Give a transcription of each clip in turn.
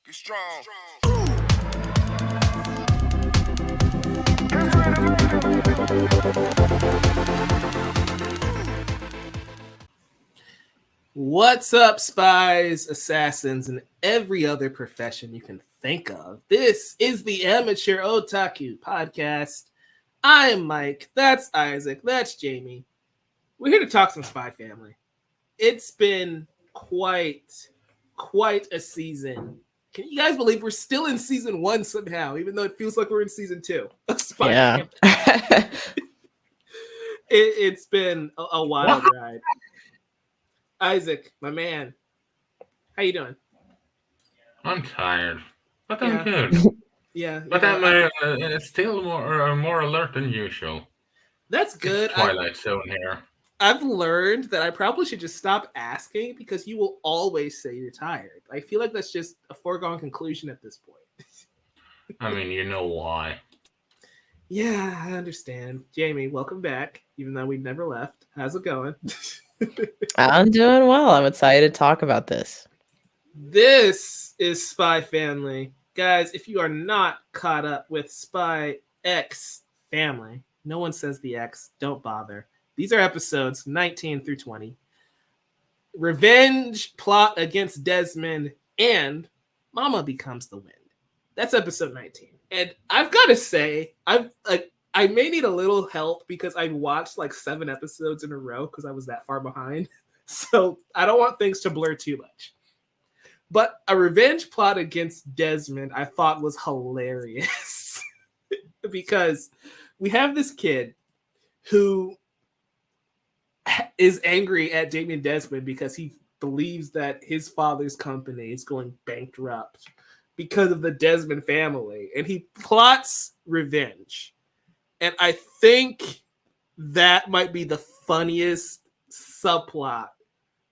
Get strong. What's up, spies, assassins, and every other profession you can think of? This is the Amateur Otaku podcast. I am Mike. That's Isaac. That's Jamie. We're here to talk some Spy Family. It's been quite a season. Can you guys believe we're still in season 1 somehow, even though it feels like we're in season 2 of Spy Family? It's been a wild ride. Isaac, my man, how you doing? I'm tired, but I'm good. But I'm still more alert than usual. That's good. It's Twilight Zone here. I've learned that I probably should just stop asking because you will always say you're tired. I feel like that's just a foregone conclusion at this point. I mean, you know why. Yeah, I understand. Jamie, welcome back, even though we never left. How's it going? I'm doing well. I'm excited to talk about this. This is Spy Family. Guys, if you are not caught up with Spy X Family, no one says the X, don't bother. These are episodes 19 through 20. Revenge plot against Desmond and Mama becomes the wind. That's episode 19. And I've got to say, I may need a little help because I watched like 7 episodes in a row because I was that far behind. So I don't want things to blur too much. But a revenge plot against Desmond I thought was hilarious because we have this kid who is angry at Damien Desmond because he believes that his father's company is going bankrupt because of the Desmond family, and he plots revenge. And I think that might be the funniest subplot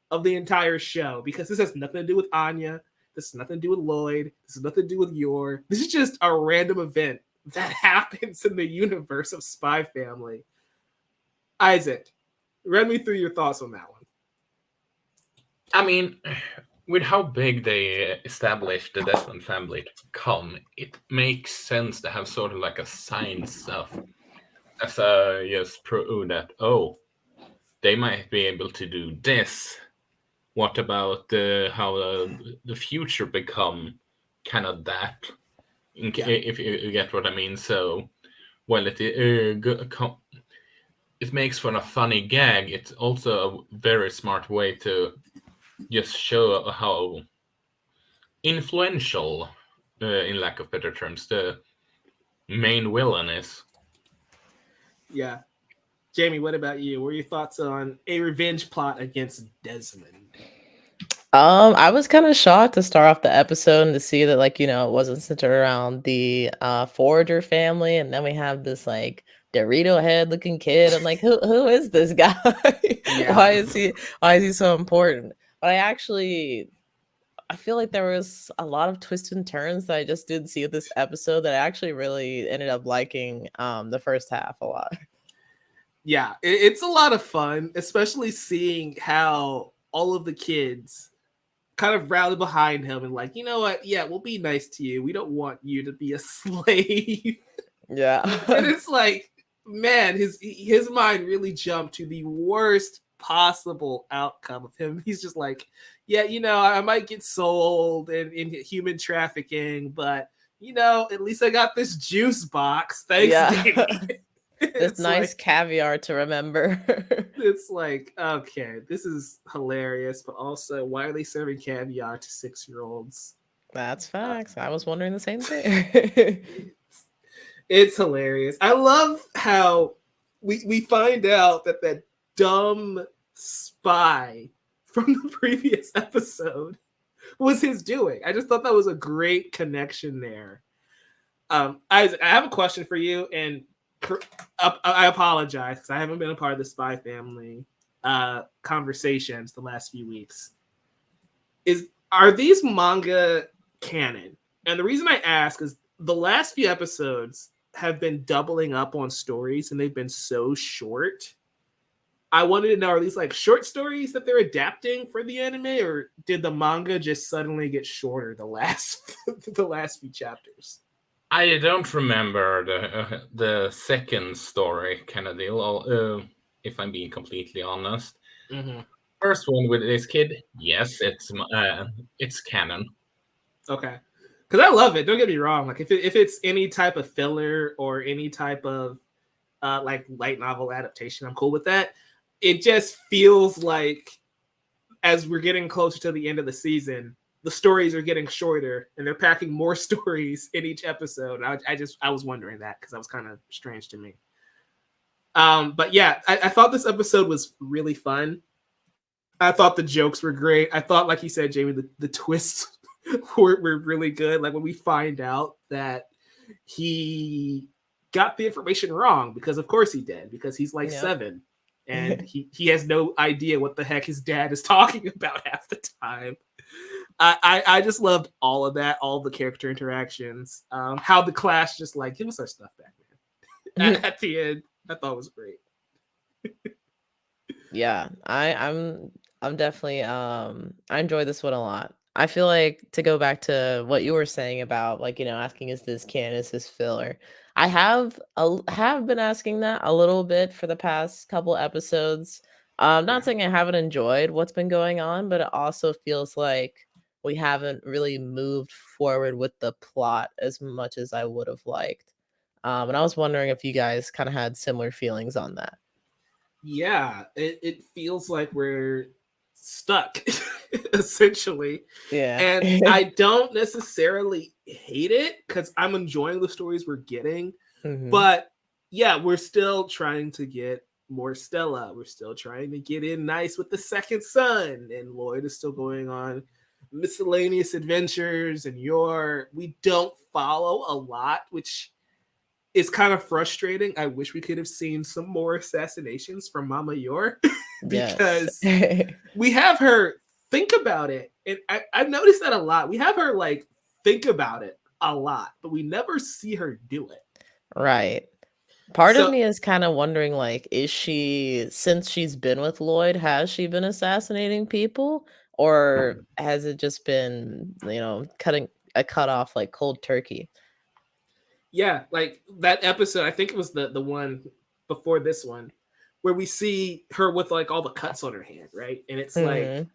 of the entire show because this has nothing to do with Anya. This has nothing to do with Loid. This has nothing to do with Yor. This is just a random event that happens in the universe of Spy Family. Isaac, run me through your thoughts on that one. I mean, with how big they established the Desmond family to become, it makes sense to have sort of like a sign stuff as a just prove that, they might be able to do this. What about how the future become kind of that? If you get what I mean. So, well, it makes for a funny gag. It's also a very smart way to just show how influential, in lack of better terms, the main villain is. Yeah. Jamie, what about you? What are your thoughts on a revenge plot against Desmond? I was kind of shocked to start off the episode and to see that, it wasn't centered around the Forager family, and then we have this like Dorito head looking kid. I'm like, who is this guy? Yeah. Why is he so important? But I feel like there was a lot of twists and turns that I just didn't see with this episode that I actually really ended up liking the first half a lot. Yeah, it's a lot of fun, especially seeing how all of the kids kind of rally behind him and like, you know what? Yeah, we'll be nice to you. We don't want you to be a slave. Yeah. And it's like, man, his mind really jumped to the worst possible outcome of him. He's just like, yeah, I might get sold in human trafficking, but at least I got this juice box. Thanks, Davey. This nice caviar to remember. It's like, okay, this is hilarious, but also, why are they serving caviar to 6-year-olds? That's facts. I was wondering the same thing. It's hilarious. I love how we find out that dumb spy from the previous episode was his doing. I just thought that was a great connection there. Isaac, I have a question for you, and I apologize because I haven't been a part of the Spy Family conversations the last few weeks. Are these manga canon? And the reason I ask is the last few episodes have been doubling up on stories, and they've been so short I wanted to know, are these like short stories that they're adapting for the anime, or did the manga just suddenly get shorter the last the last few chapters? I don't remember the second story kind of deal. If I'm being completely honest, Mm-hmm. first one with this kid, yes, it's canon. Okay, because I love it. Don't get me wrong. Like if it's any type of filler or any type of like light novel adaptation, I'm cool with that. It just feels like as we're getting closer to the end of the season, the stories are getting shorter and they're packing more stories in each episode. I was wondering that because that was kind of strange to me. But yeah, I thought this episode was really fun. I thought the jokes were great. I thought, like you said, Jamie, the twists were really good. Like when we find out that he got the information wrong, because of course he did, because he's like 7 and he has no idea what the heck his dad is talking about half the time. I just loved all of that, all the character interactions, how the class just like, give us our stuff back, man. At the end, I thought it was great. Yeah, I'm definitely I enjoy this one a lot. I feel like, to go back to what you were saying about, like, asking, is this canon, is this filler? I have been asking that a little bit for the past couple episodes. Not saying I haven't enjoyed what's been going on, but it also feels like we haven't really moved forward with the plot as much as I would have liked. And I was wondering if you guys kind of had similar feelings on that. Yeah, it feels like we're stuck essentially. Yeah. And I don't necessarily hate it because I'm enjoying the stories we're getting. But yeah, we're still trying to get more Stella. We're still trying to get in nice with the second son. And Loid is still going on miscellaneous adventures. And we don't follow a lot, which is kind of frustrating. I wish we could have seen some more assassinations from Mama Yor because we have her think about it. And I've noticed that a lot. We have her like think about it a lot, but we never see her do it. Right. Part of me is kind of wondering, like, since she's been with Loid, has she been assassinating people? Or has it just been, cut off like cold turkey? Yeah, like that episode, I think it was the one before this one, where we see her with like all the cuts on her hand, right? And it's like,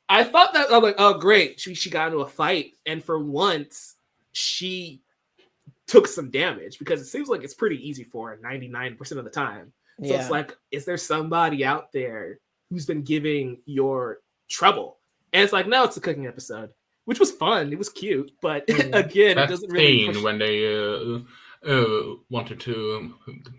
I thought that, I'm like, oh great, she got into a fight, and for once she took some damage, because it seems like it's pretty easy for her 99% of the time. So it's like, is there somebody out there who's been giving your trouble? And it's like, no, it's a cooking episode, which was fun. It was cute, but again, it doesn't really push. When they wanted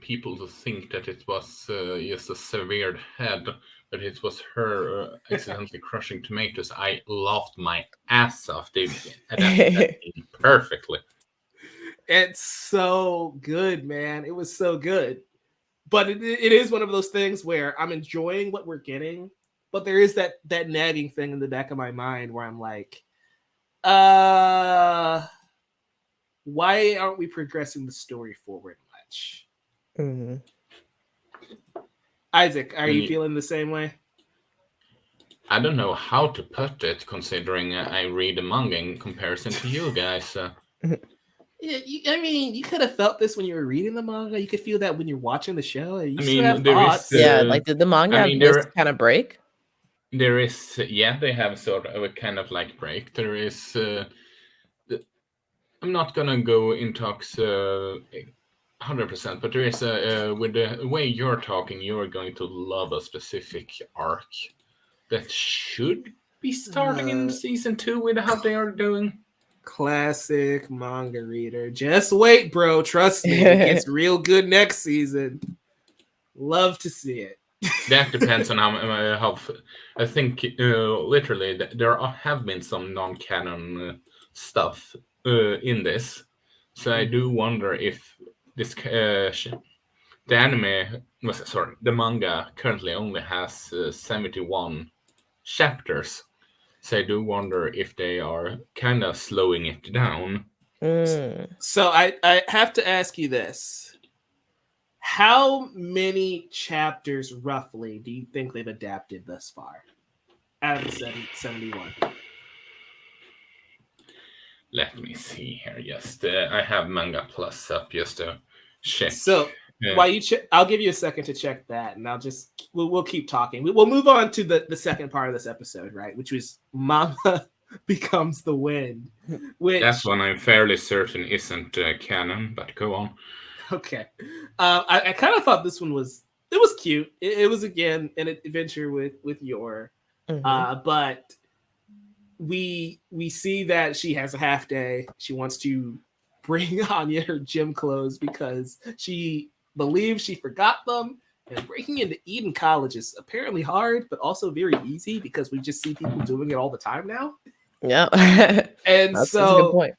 people to think that it was just a severed head, but it was her accidentally crushing tomatoes. I laughed my ass off. They adapted that perfectly. It's so good, man. It was so good. But it is one of those things where I'm enjoying what we're getting, but there is that nagging thing in the back of my mind where I'm like, why aren't we progressing the story forward much? Isak, are you feeling the same way? I don't know how to put it, considering I read the manga in comparison to you guys. I mean, you could have felt this when you were reading the manga. You could feel that when you're watching the show. You still have thoughts. Like, did the manga have this kind of break? There is, they have sort of a kind of like break. There is, I'm not gonna go in talks 100%, but there is with the way you're talking, you're going to love a specific arc that should be starting in season 2 with how they are doing. Classic manga reader. Just wait, bro. Trust me. It gets real good next season. Love to see it. That depends on how I think literally there have been some non-canon stuff in this, so I do wonder if this the manga currently only has 71 chapters. So I do wonder if they are kind of slowing it down. So I have to ask you this. how many chapters roughly do you think they've adapted thus far out of the 71? Let me see here. Just I have Manga Plus up just to check. So while you I'll give you a second to check that, and we'll keep talking. We'll move on to the second part of this episode, right? Which was Mama becomes the wind. Which that's one I'm fairly certain isn't canon, but go on. Okay, I kind of thought this one was cute. It was again an adventure with Yor, but we see that she has a half day. She wants to bring Anya her gym clothes because she believes she forgot them. And breaking into Eden College is apparently hard, but also very easy because we just see people doing it all the time now. Yeah, and that's so a good point.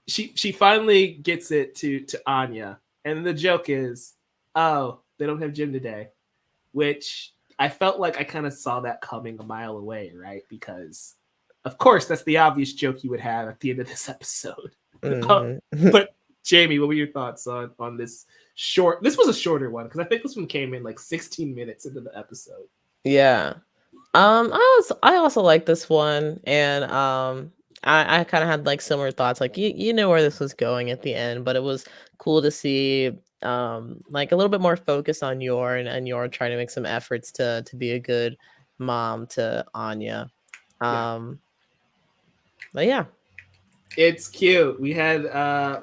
She finally gets it to Anya, and the joke is, oh, they don't have gym today, which I felt like I kind of saw that coming a mile away, right? Because of course, that's the obvious joke you would have at the end of this episode. But Jamie, what were your thoughts on this short? This was a shorter one because I think this one came in like 16 minutes into the episode. Yeah. I also like this one, and I kind of had like similar thoughts. Like you know where this was going at the end, but it was cool to see like a little bit more focus on Yor and Yor trying to make some efforts to be a good mom to Anya. But yeah, it's cute. We had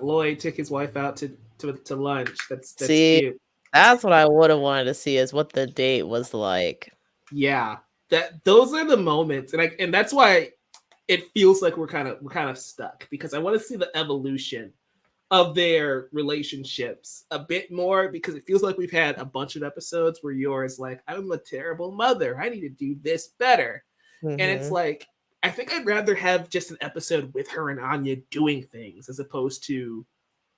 Loid took his wife out to lunch. That's see, cute. that's what I would have wanted to see, is what the date was like. Yeah, those are the moments, and that's why it feels like we're kind of stuck, because I want to see the evolution of their relationships a bit more, because it feels like we've had a bunch of episodes where Yor is like, I'm a terrible mother, I need to do this better. And it's like, I think I'd rather have just an episode with her and Anya doing things as opposed to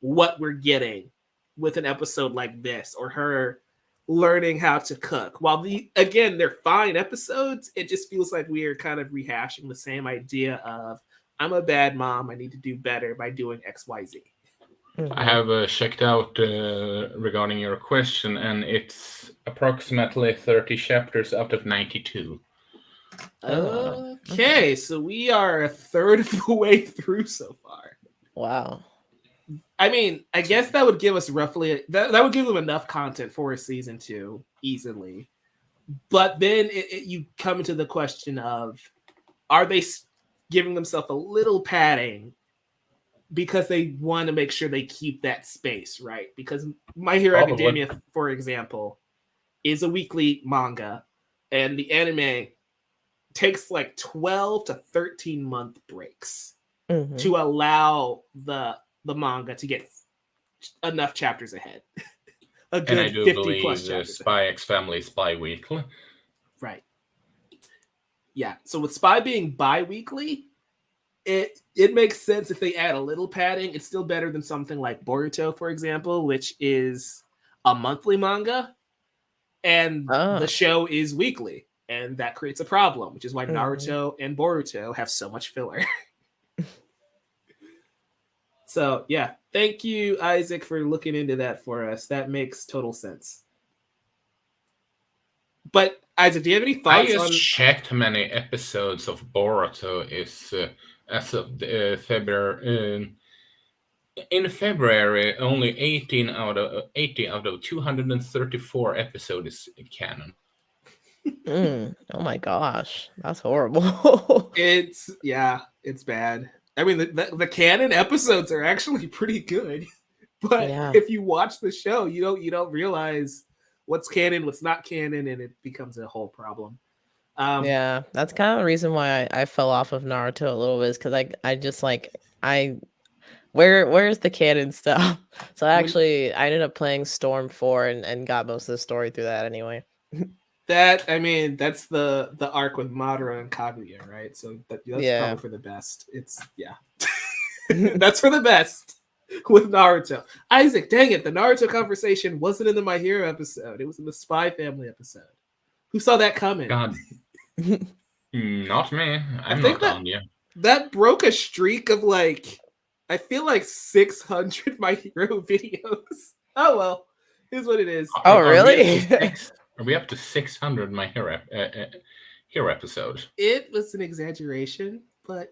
what we're getting with an episode like this, or her learning how to cook. While they're fine episodes, it just feels like we are kind of rehashing the same idea of, I'm a bad mom, I need to do better by doing XYZ. I have checked out regarding your question, and it's approximately 30 chapters out of 92. Okay, so we are a third of the way through so far. Wow. I mean, I guess that would give us roughly that would give them enough content for a season 2 easily. But then you come into the question of, are they giving themselves a little padding because they want to make sure they keep that space, right? Because My Hero Academia, for example, is a weekly manga, and the anime takes like 12 to 13 month breaks to allow the manga to get enough chapters ahead. A good, and I do 50 believe plus chapters Spy X Family is bi-weekly. Right. Yeah. So with Spy being bi-weekly, it makes sense if they add a little padding. It's still better than something like Boruto, for example, which is a monthly manga, and the show is weekly, and that creates a problem, which is why Naruto and Boruto have so much filler. So yeah, thank you, Isaac, for looking into that for us. That makes total sense. But Isaac, do you have any thoughts? I just checked how many episodes of Boruto is as of February. In February, only 80 out of 234 episodes is canon. Oh my gosh, that's horrible. It's bad. I mean, the canon episodes are actually pretty good, but if you watch the show, you don't realize what's canon, what's not canon, and it becomes a whole problem. Yeah, that's kind of the reason why I fell off of Naruto a little bit, is because I just like where's the canon stuff? So I ended up playing Storm 4 and got most of the story through that anyway. That's the arc with Madara and Kaguya, right? So that's probably for the best. That's for the best with Naruto. Isaac, dang it, the Naruto conversation wasn't in the My Hero episode. It was in the Spy Family episode. Who saw that coming? God. Not me. I'm not on you. That broke a streak of I feel like 600 My Hero videos. Oh well. Here's what it is. Oh, Are really? Are we up to 600 My Hero episodes? It was an exaggeration, but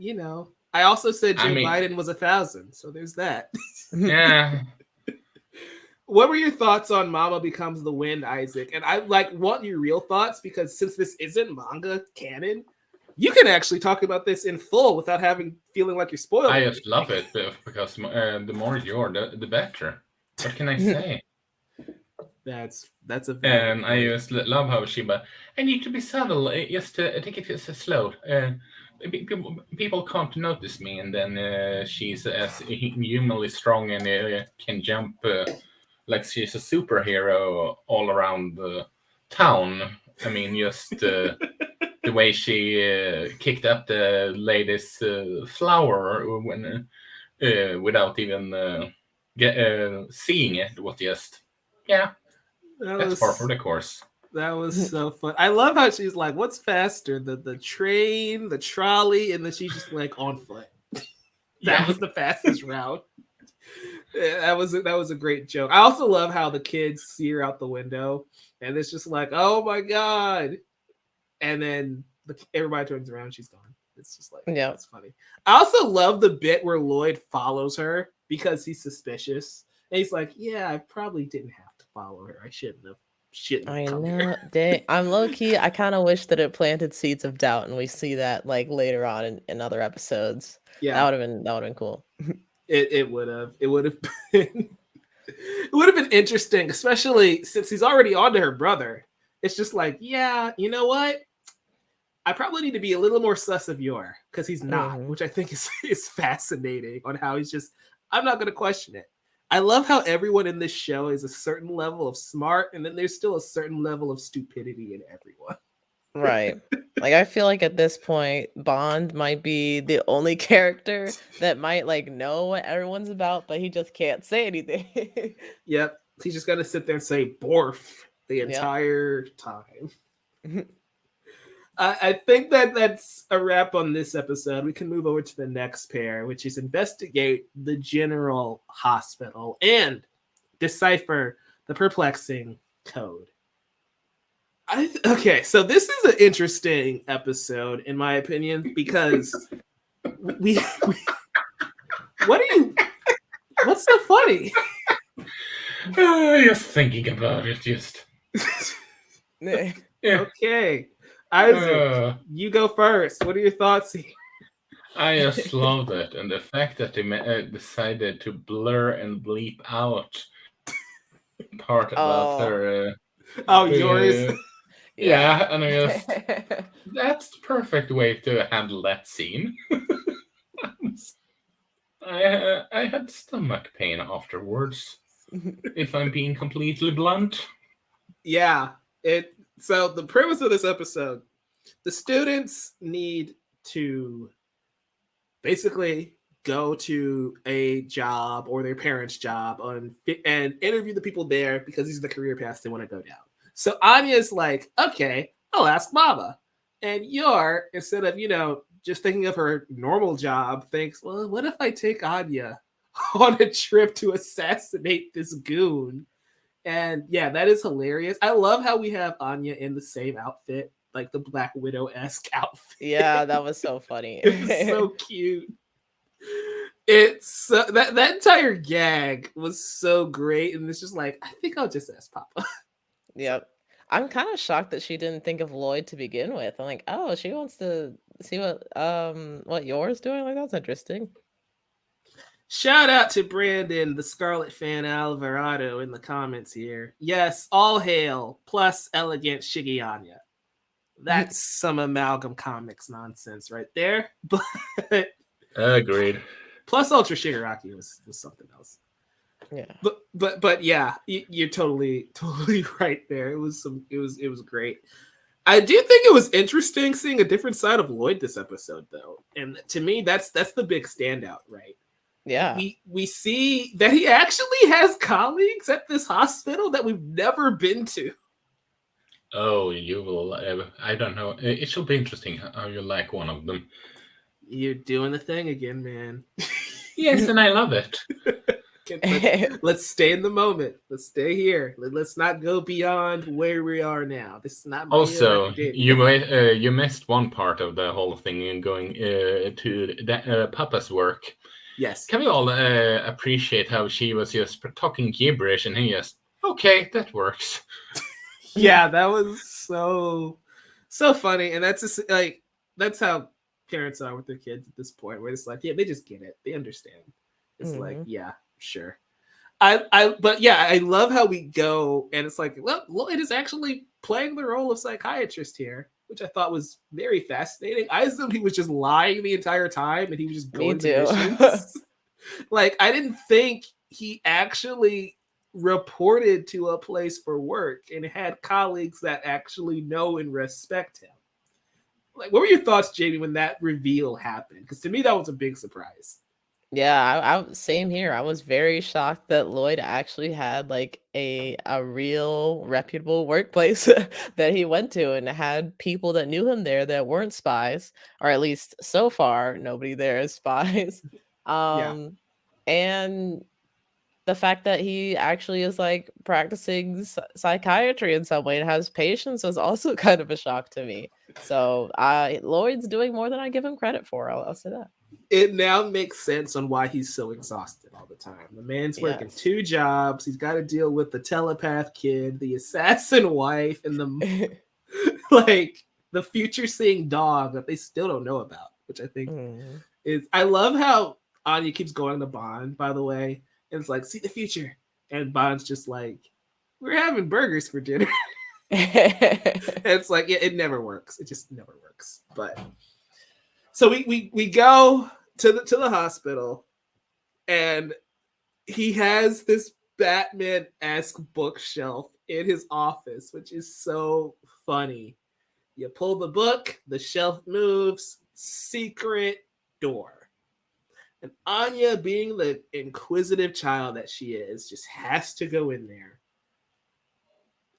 I also said I Joe mean, Biden was 1,000, so there's that. yeah, What were your thoughts on Mama Becomes the Wind, Isaac? And I want your real thoughts because since this isn't manga canon, you can actually talk about this in full without feeling like you're spoiled. I just love it because the more you're, the better. What can I say? That's a valid And I point. just love how but I need to be subtle, just take it slow. People can't notice me, and then she's as humanly strong and can jump like she's a superhero all around the town. I mean, just the way she kicked up the lady's flower when without even seeing it. Was just that's part of the course. That was so fun. I love how she's like, "What's faster, the train, the trolley?" And then she's just like on foot. That was the fastest route. That was a great joke. I also love how the kids see her out the window, and it's just like, "Oh my god!" And then everybody turns around, and she's gone. It's just like, Yeah, it's funny. I also love the bit where Loid follows her because he's suspicious, and he's like, "Yeah, I probably didn't have to follow her. I shouldn't have." I know. Dang, I'm low key. I kind of wish that it planted seeds of doubt, and we see that like later on in other episodes. Yeah, that would have been cool. It would have been it would have been interesting, especially since he's already on to her brother. It's just like, yeah, you know what? I probably need to be a little more sus of Yor because he's not, which I think is fascinating on how he's just. I'm not going to question it. I love how everyone in this show is a certain level of smart, and then there's still a certain level of stupidity in everyone. Right. Like, I feel like at this point, Bond might be the only character that might like know what everyone's about, but he just can't say anything. Yep. He's just gonna sit there and say "borf" the entire time. I think that's a wrap on this episode. We can move over to the next pair, which is investigate the general hospital and decipher the perplexing code. Okay, so this is an interesting episode, in my opinion, because what's so funny? Just thinking about it, just. Yeah. Okay. Isaac, you go first. What are your thoughts here? I just loved it, and the fact that they decided to blur and bleep out part about her. Yours. Yeah, and that's the perfect way to handle that scene. I had stomach pain afterwards, if I'm being completely blunt. Yeah, so the premise of this episode, the students need to basically go to a job or their parents' job and interview the people there because these are the career paths they want to go down. So Anya's like, okay, I'll ask Mama. And Yor, instead of, just thinking of her normal job, thinks, well, what if I take Anya on a trip to assassinate this goon? And yeah, that is hilarious. I love how we have Anya in the same outfit, like the Black Widow-esque outfit. Yeah, that was so funny. It's so cute. It's that entire gag was so great, and it's just like, I think I'll just ask Papa. Yep. I'm kind of shocked that she didn't think of Loid to begin with. I'm like, oh, she wants to see what Yor's doing. Like, that's interesting. Shout out to Brandon, the Scarlet fan Alvarado, in the comments here. Yes, all hail, plus elegant Shiggy Anya. That's some Amalgam Comics nonsense right there. But agreed. Plus Ultra Shigaraki was something else. Yeah. But yeah, you're totally right there. It was great. I do think it was interesting seeing a different side of Loid this episode, though, and to me, that's the big standout, right? Yeah. We see that he actually has colleagues at this hospital that we've never been to. Oh, you will. I don't know. It should be interesting how you like one of them. You're doing the thing again, man. Yes, and I love it. let's stay in the moment. Let's stay here. Let's not go beyond where we are now. This is not Also, David. you missed one part of the whole thing in going to Papa's work. Yes. Can we all appreciate how she was just talking gibberish and he just, okay, that works. Yeah, that was so funny. And that's just like, that's how parents are with their kids at this point, where it's like, yeah, they just get it. They understand. It's like, yeah, sure. But yeah, I love how we go, and it's like, well, Loid is actually playing the role of psychiatrist here, which I thought was very fascinating. I assumed he was just lying the entire time, and he was just going to missions. Like, I didn't think he actually reported to a place for work and had colleagues that actually know and respect him. Like, what were your thoughts, Jamie, when that reveal happened? Because to me, that was a big surprise. Yeah, I same here. I was very shocked that Loid actually had like a real reputable workplace that he went to and had people that knew him there that weren't spies, or at least so far nobody there is spies. Yeah. And the fact that he actually is like practicing psychiatry in some way and has patients was also kind of a shock to me. So Lloyd's doing more than I give him credit for. I'll say that. It now makes sense on why he's so exhausted all the time. The man's working 2 jobs. He's got to deal with the telepath kid, the assassin wife, and the like the future seeing dog that they still don't know about, which I think is. I love how Anya keeps going to Bond, by the way, and it's like, see the future, and Bond's just like, we're having burgers for dinner. And it's like, yeah, it never works. It just never works. But so we go to the hospital, and he has this Batman-esque bookshelf in his office, which is so funny. You pull the book, the shelf moves, secret door. And Anya, being the inquisitive child that she is, just has to go in there.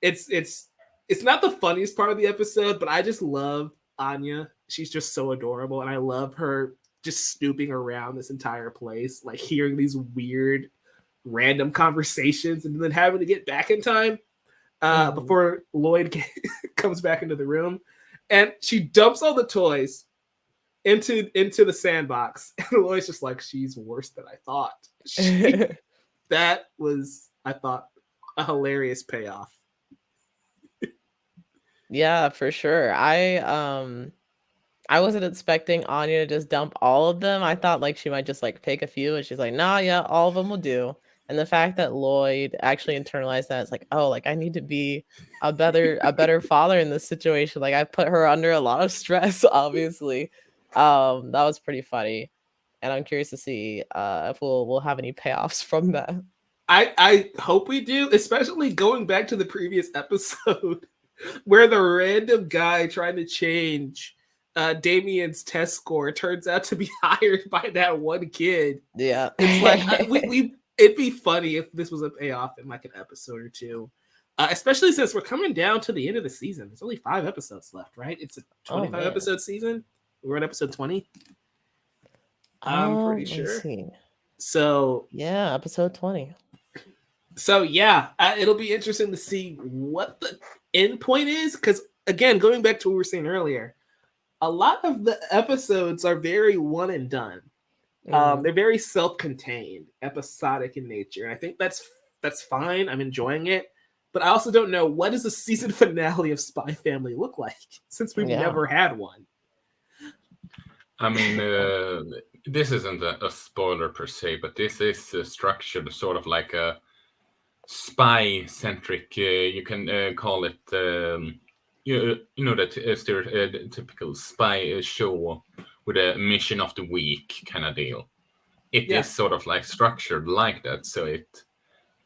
It's not the funniest part of the episode, but I just love Anya. She's just so adorable, and I love her just snooping around this entire place, like hearing these weird, random conversations, and then having to get back in time before Loid comes back into the room, and she dumps all the toys into the sandbox, and Loid's just like, she's worse than I thought. That was, I thought, a hilarious payoff. Yeah, for sure. I wasn't expecting Anya to just dump all of them. I thought like she might just like pick a few, and she's like, nah, yeah, all of them will do. And the fact that Loid actually internalized that, it's like, oh, like I need to be a better father in this situation. Like I put her under a lot of stress, obviously. That was pretty funny. And I'm curious to see if we'll have any payoffs from that. I hope we do, especially going back to the previous episode where the random guy trying to change Damien's test score turns out to be hired by that one kid. Yeah. It's like it'd be funny if this was a payoff in like an episode or two. Especially since we're coming down to the end of the season. There's only 5 episodes left, right? It's a 25 episode season. We're on episode 20. I'm pretty sure. So yeah, episode 20. So yeah, it'll be interesting to see what the end point is, because again, going back to what we were saying earlier, a lot of the episodes are very one and done. They're very self-contained, episodic in nature. I think that's fine. I'm enjoying it, but I also don't know, what does the season finale of Spy Family look like, since we've never had one. I mean, this isn't a spoiler per se, but this is structured sort of like a spy-centric. You can call it, you know, that stereotypical spy show with a mission of the week kind of deal. It is sort of like structured like that, so it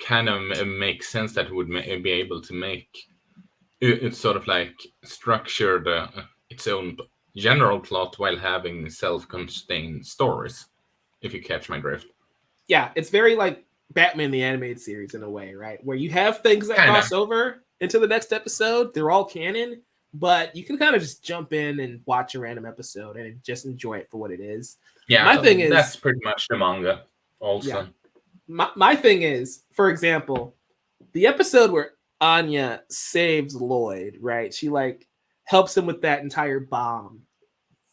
kind of makes sense that it would be able to make it sort of like structured its own general plot while having self-contained stories, if you catch my drift. Yeah, it's very like Batman the Animated Series in a way, right? Where you have things that cross over into the next episode. They're all canon, but you can kind of just jump in and watch a random episode and just enjoy it for what it is. Yeah, my thing is, that's pretty much the manga also. my thing is, for example, the episode where Anya saves Loid, right? She like helps him with that entire bomb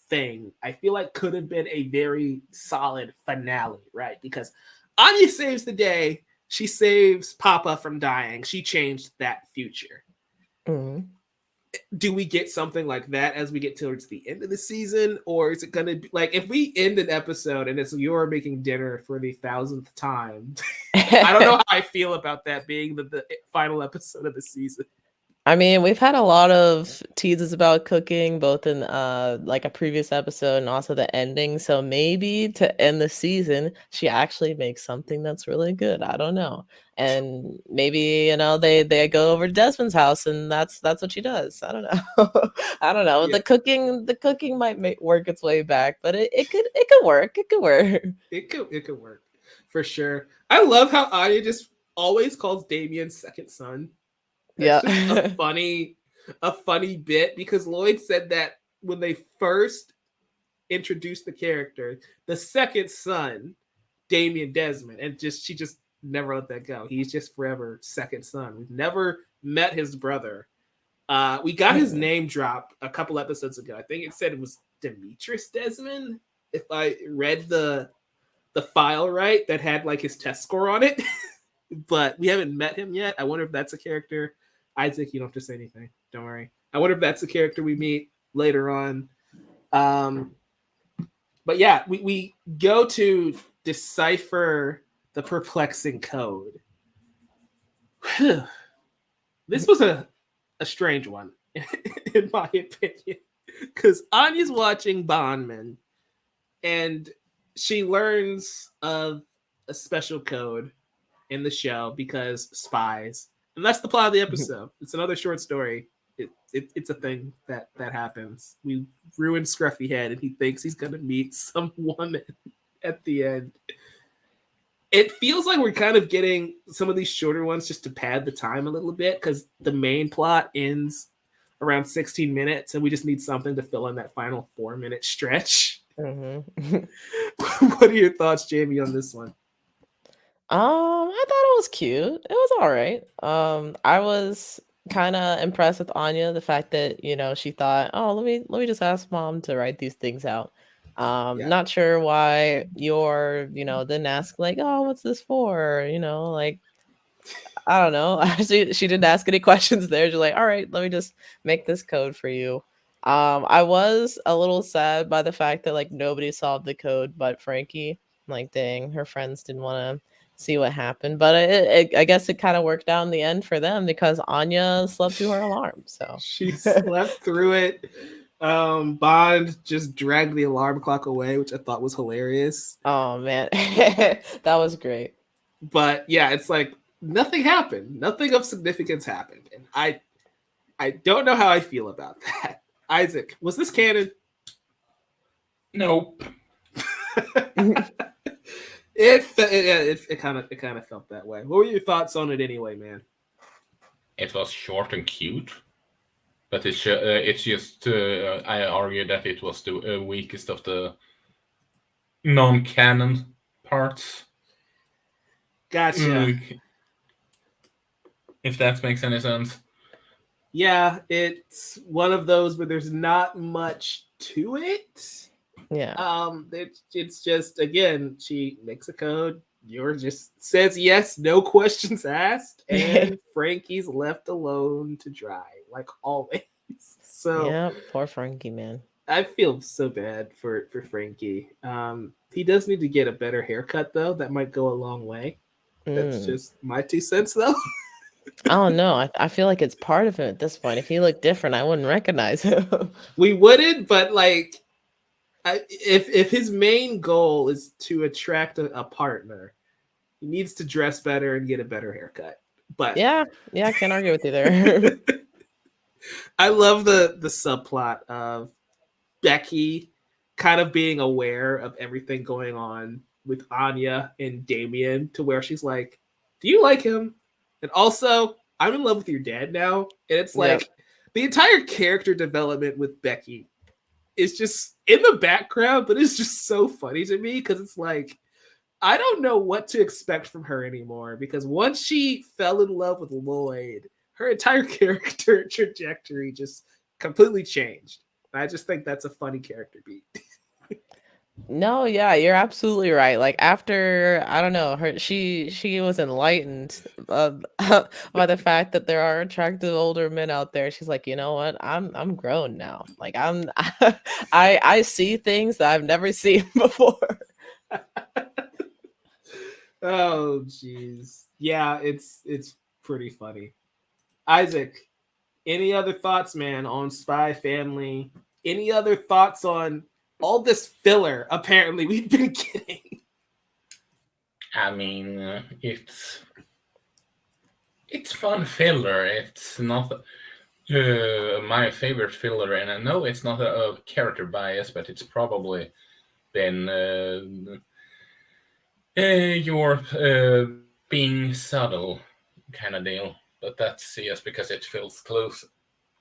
thing. I feel like could have been a very solid finale, right? Because Anya saves the day. She saves Papa from dying. She changed that future. Mhm. Do we get something like that as we get towards the end of the season, or is it going to be like if we end an episode and it's you're making dinner for the 1000th time? I don't know how I feel about that being the final episode of the season. I mean, we've had a lot of teases about cooking, both in like a previous episode and also the ending. So maybe to end the season, she actually makes something that's really good. I don't know. And maybe, they go over to Desmond's house and that's what she does. I don't know. I don't know. Yeah. The cooking might work its way back, but it could work. It could work. It could work for sure. I love how Anya just always calls Damien second son. That's just Yeah. a funny bit because Loid said that when they first introduced the character, the second son, Damien Desmond, and she just never let that go. He's just forever second son. We've never met his brother. We got his name dropped a couple episodes ago. I think it said it was Demetrius Desmond. If I read the file right, that had like his test score on it, but we haven't met him yet. I wonder if that's a character. Isak, you don't have to say anything. Don't worry. I wonder if that's a character we meet later on. But yeah, we go to decipher the perplexing code. This was a strange one, in my opinion, because Anya's watching Bondman, and she learns of a special code in the show because spies. And that's the plot of the episode. It's another short story. It's a thing that happens. We ruined Scruffy Head, and he thinks he's gonna meet some woman at the end. It feels like we're kind of getting some of these shorter ones just to pad the time a little bit because the main plot ends around 16 minutes, and we just need something to fill in that final 4-minute stretch. Mm-hmm. What are your thoughts, Jamie, on this one? I thought it was cute. It was all right. I was kind of impressed with Anya, the fact that, she thought, "Oh, let me just ask mom to write these things out." Yeah. Not sure why didn't ask like, "Oh, what's this for?" Like, I don't know. She didn't ask any questions there. She's like, "All right, let me just make this code for you." I was a little sad by the fact that like nobody solved the code but Frankie. Like, dang, her friends didn't want to see what happened, but I guess it kind of worked out in the end for them because Anya slept through her alarm. So She slept through it. Bond just dragged the alarm clock away, which I thought was hilarious. Oh man, that was great. But yeah, it's like nothing happened. Nothing of significance happened. And I don't know how I feel about that. Isak, was this canon? Nope. It kind of felt that way. What were your thoughts on it anyway, man? It was short and cute, but it's just I argue that it was the weakest of the non-canon parts. Gotcha. If that makes any sense. Yeah, it's one of those where there's not much to it. Yeah. It's just, again, she makes a code. Yor just says yes, no questions asked, and Frankie's left alone to dry, like always. So yeah, poor Frankie, man. I feel so bad for Frankie. He does need to get a better haircut though. That might go a long way. That's just my 2 cents though. I don't know. I feel like it's part of him at this point. If he looked different, I wouldn't recognize him. We wouldn't, but like, if his main goal is to attract a partner, he needs to dress better and get a better haircut. But yeah, I can't argue with you there. I love the subplot of Becky kind of being aware of everything going on with Anya and Damien to where she's like, "Do you like him?" And also, "I'm in love with your dad now." And it's like the entire character development with Becky is just in the background, but it's just so funny to me because it's like I don't know what to expect from her anymore because once she fell in love with Loid, her entire character trajectory just completely changed. I just think that's a funny character beat. No, yeah, you're absolutely right. Like after I don't know, she was enlightened by the fact that there are attractive older men out there. She's like, you know what? I'm grown now. Like I'm I see things that I've never seen before. Oh, jeez. Yeah, it's pretty funny. Isaac, any other thoughts, man, on Spy Family? Any other thoughts on all this filler apparently we've been getting? I mean, it's fun filler. It's not my favorite filler, and I know it's not a character bias, but it's probably been your being subtle kind of deal. But that's just because it feels close,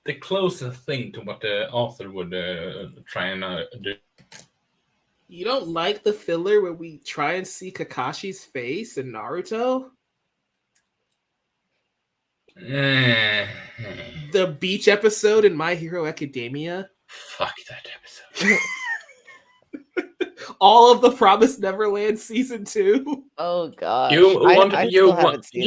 the closest thing to what the author would try and do. You don't like the filler where we try and see Kakashi's face in Naruto? The beach episode in My Hero Academia? Fuck that episode. All of the Promised Neverland season 2? Oh gosh. You I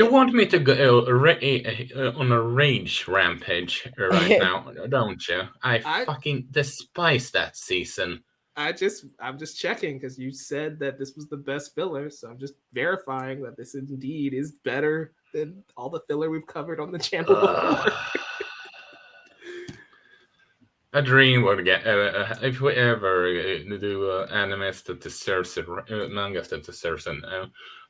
want me to go on a rage rampage right now, don't you? I fucking despise that season. I'm just checking because you said that this was the best filler, so I'm just verifying that this indeed is better than all the filler we've covered on the channel before. A dream would get if we ever do animes that deserves mangas that deserves an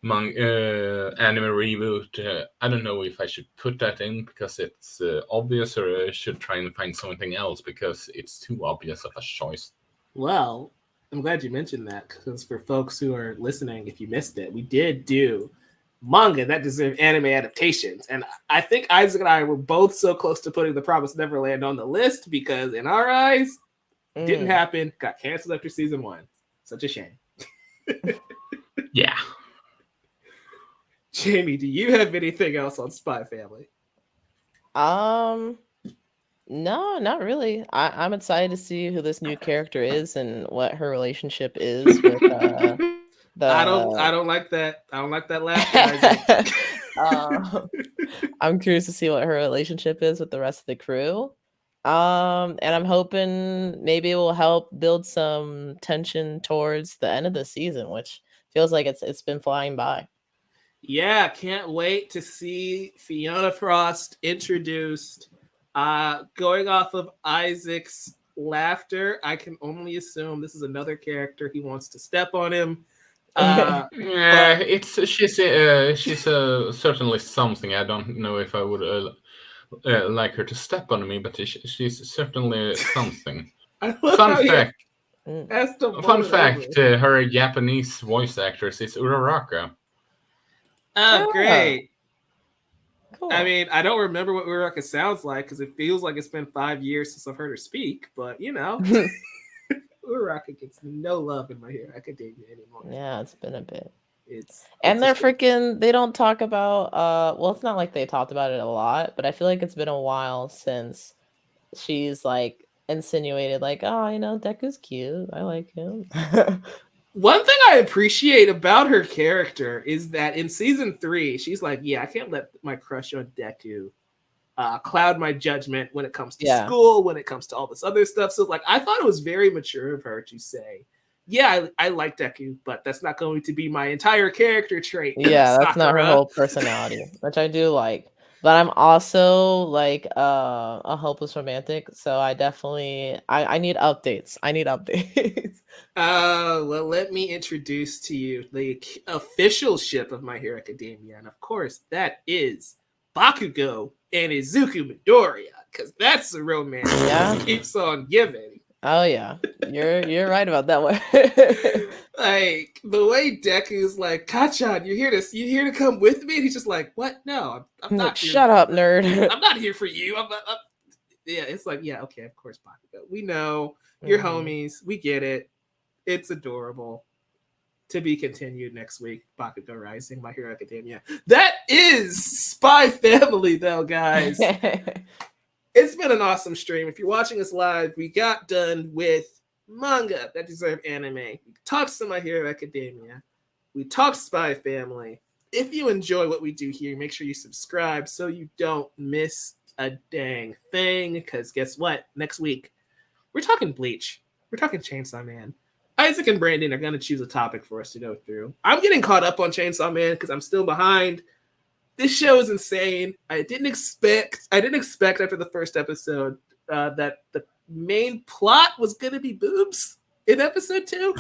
anime reboot. I don't know if I should put that in because it's obvious, or I should try and find something else because it's too obvious of a choice. Well, I'm glad you mentioned that because for folks who are listening, if you missed it, we did do manga that deserve anime adaptations. And I think Isaac and I were both so close to putting The Promised Neverland on the list because in our eyes, didn't happen, got canceled after season 1. Such a shame. Yeah. Jamie, do you have anything else on Spy Family? No, not really. I'm excited to see who this new character is and what her relationship is with the I don't like that. I don't like that laughter. I'm curious to see what her relationship is with the rest of the crew. And I'm hoping maybe it will help build some tension towards the end of the season, which feels like it's been flying by. Yeah, can't wait to see Fiona Frost introduced. Going off of Isaac's laughter, I can only assume this is another character he wants to step on him. She's certainly something. I don't know if I would like her to step on me, but she's certainly something. Fun fact: her Japanese voice actress is Uraraka. Oh, great. Cool. I mean, I don't remember what Uraraka sounds like because it feels like it's been 5 years since I've heard her speak, but you know. Uraraka gets no love in My Hero Academia anymore. Yeah, it's been a bit. And they're freaking, they don't talk about, well, it's not like they talked about it a lot, but I feel like it's been a while since she's like insinuated like, oh, you know, Deku's cute. I like him. One thing I appreciate about her character is that in season 3, she's like, yeah, I can't let my crush on Deku cloud my judgment when it comes to school, when it comes to all this other stuff. So like, I thought it was very mature of her to say, yeah, I like Deku, but that's not going to be my entire character trait. Yeah, that's not her whole personality, which I do like. But I'm also like a hopeless romantic, so I definitely I need updates. I need updates. Well, let me introduce to you the official ship of My Hero Academia, and of course, that is Bakugo and Izuku Midoriya, because that's the romance that keeps on giving. Oh yeah, you're right about that one. Like the way Deku's like, Kachan, you here to come with me? And he's just like, what? No, I'm not. Shut up, nerd. I'm not here for you. Yeah, it's like, yeah, okay, of course, Bakugo. We know you're homies. We get it. It's adorable. To be continued next week. Bakugo Rising, My Hero Academia. That is Spy Family, though, guys. It's been an awesome stream. If you're watching us live, we got done with manga that deserve anime. We talked some My Hero Academia. We talked Spy Family. If you enjoy what we do here, make sure you subscribe so you don't miss a dang thing. Because guess what? Next week, we're talking Bleach. We're talking Chainsaw Man. Isak and Brandon are going to choose a topic for us to go through. I'm getting caught up on Chainsaw Man because I'm still behind. This show is insane. I didn't expect after the first episode that the main plot was going to be boobs in episode 2.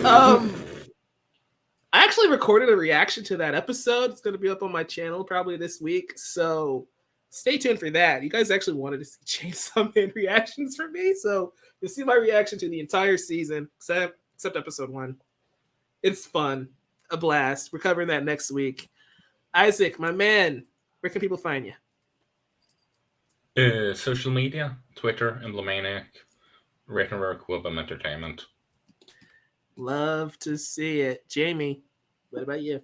I actually recorded a reaction to that episode. It's going to be up on my channel probably this week. So stay tuned for that. You guys actually wanted to see Chainsaw Man reactions from me. So you'll see my reaction to the entire season, except episode 1. It's fun. A blast. We're covering that next week. Isak, my man, where can people find you? Social media, Twitter, Emblemaniac, written work, Webm Entertainment. Love to see it. Jamie, what about you?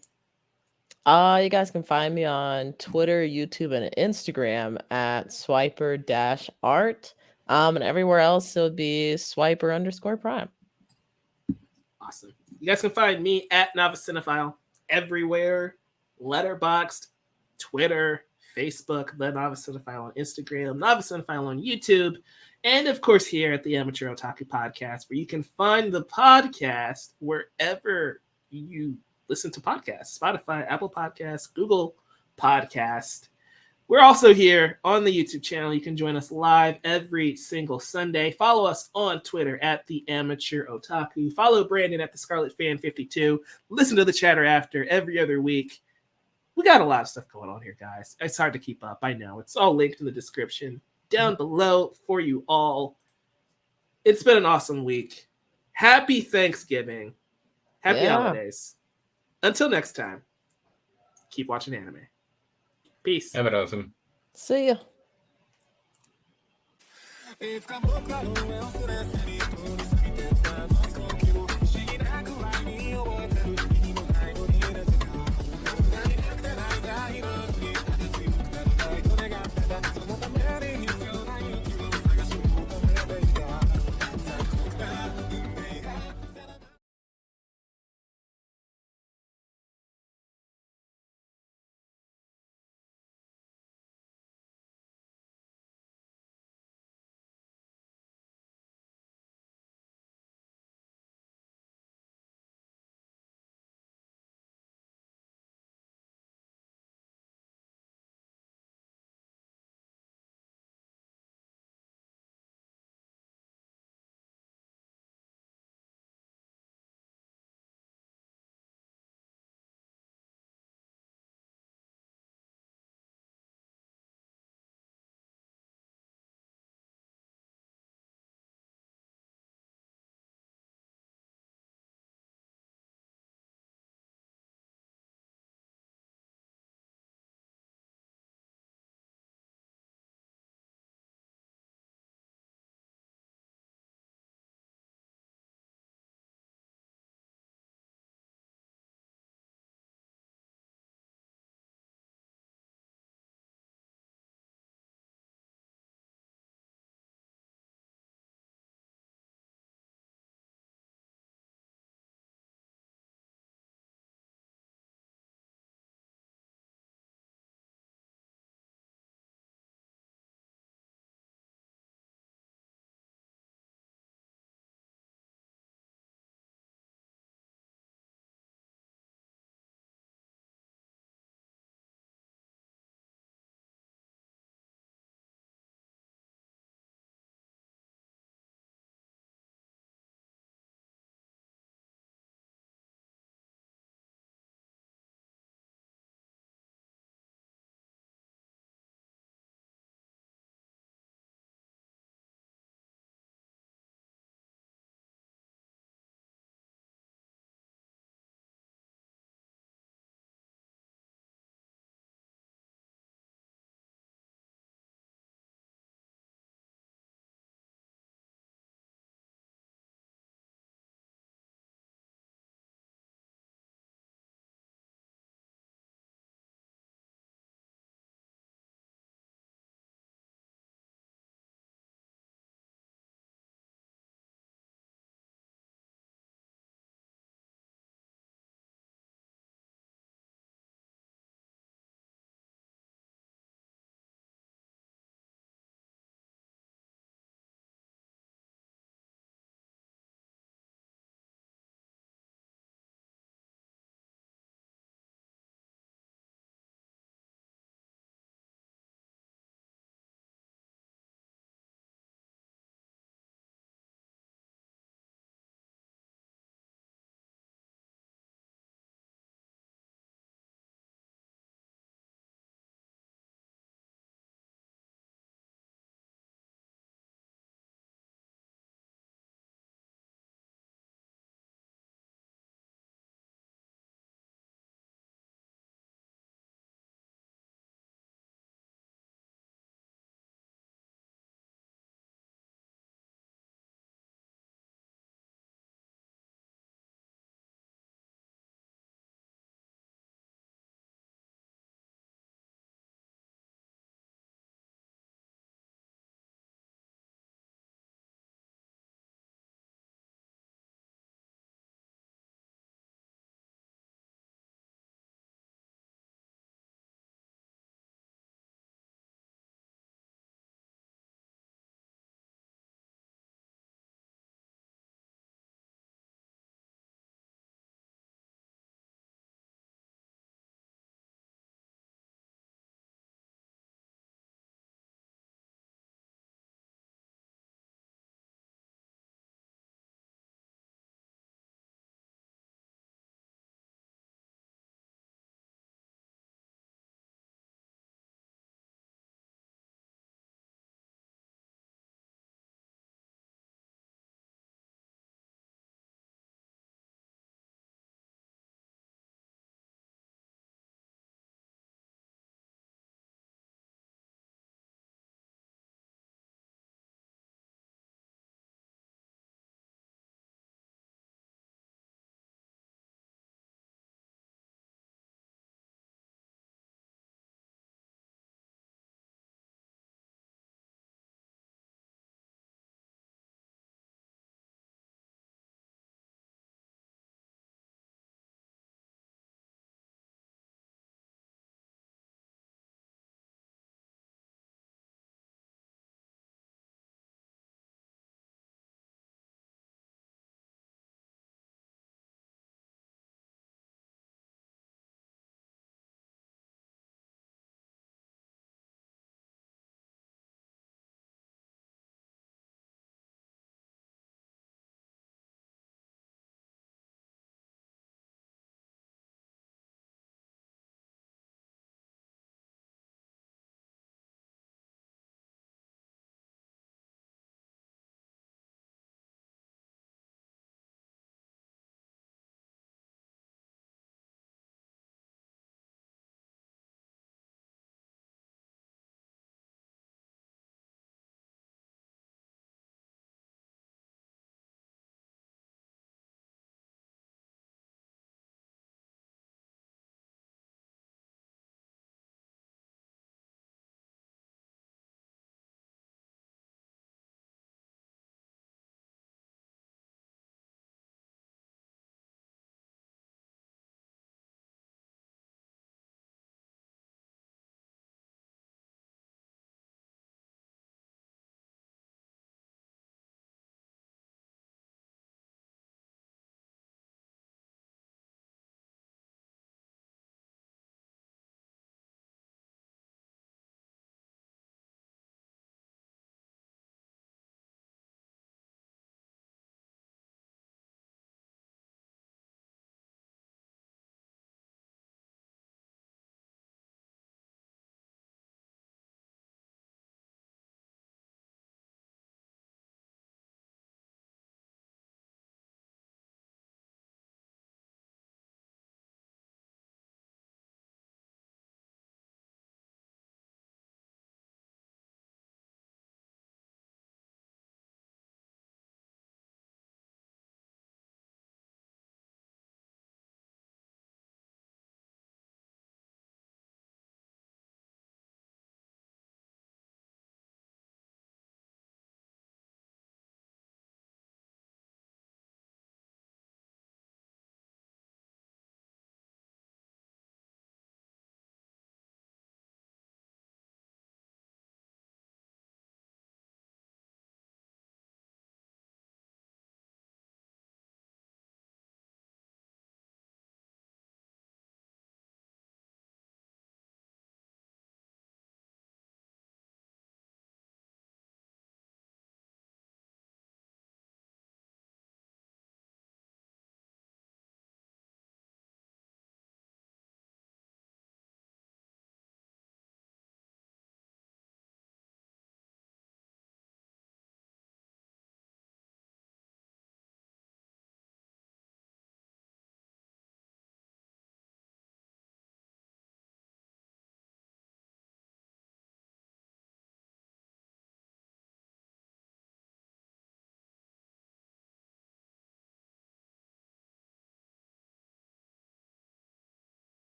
You guys can find me on Twitter, YouTube, and Instagram at swiper-art. And everywhere else it would be swiper_prime. Awesome. You guys can find me at Novice Cinephile everywhere. Letterboxd, Twitter, Facebook, The Novice Cinephile on Instagram, Novice Cinephile on YouTube, and of course here at the Amateur Otaku Podcast, where you can find the podcast wherever you listen to podcasts. Spotify, Apple Podcasts, Google Podcast. We're also here on the YouTube channel. You can join us live every single Sunday. Follow us on Twitter at the Amateur Otaku. Follow Brandon at the Scarlet Fan 52. Listen to the chatter after every other week. We got a lot of stuff going on here, guys. It's hard to keep up. I know. It's all linked in the description down below for you all. It's been an awesome week. Happy Thanksgiving. Happy holidays. Until next time, keep watching anime. Peace. Have it awesome. See ya.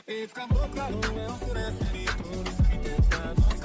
いつか僕らの目をすれすぎ通り過ぎてた